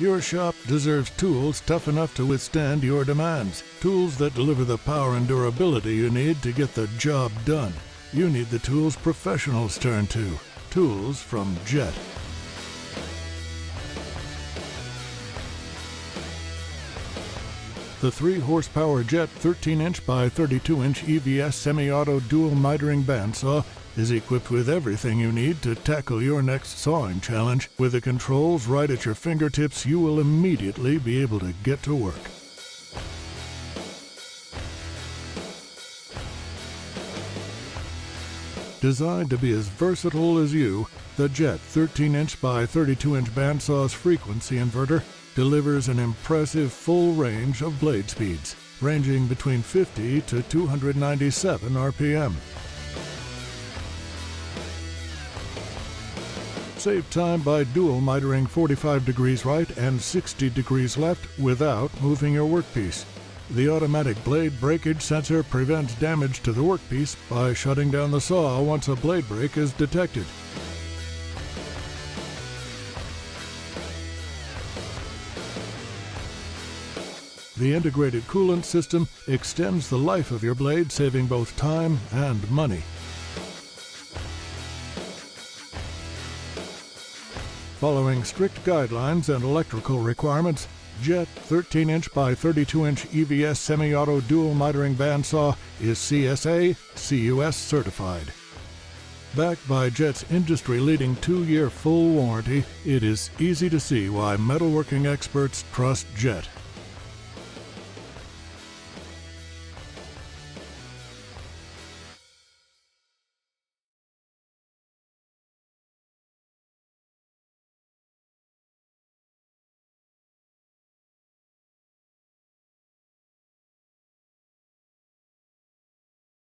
Your shop deserves tools tough enough to withstand your demands. Tools that deliver the power and durability you need to get the job done. You need the tools professionals turn to. Tools from JET. The 3-horsepower JET 13-inch by 32-inch EVS Semi Auto Dual Mitering Bandsaw is equipped with everything you need to tackle your next sawing challenge. With the controls right at your fingertips, you will immediately be able to get to work. Designed to be as versatile as you, the JET 13-inch by 32-inch bandsaw's frequency inverter delivers an impressive full range of blade speeds, ranging between 50 to 297 RPM. Save time by dual mitering 45 degrees right and 60 degrees left without moving your workpiece. The automatic blade breakage sensor prevents damage to the workpiece by shutting down the saw once a blade break is detected. The integrated coolant system extends the life of your blade, saving both time and money. Following strict guidelines and electrical requirements, JET 13-inch by 32-inch EVS Semi Auto Dual Mitering Bandsaw is CSA CUS certified. Backed by JET's industry-leading 2-year full warranty, it is easy to see why metalworking experts trust JET.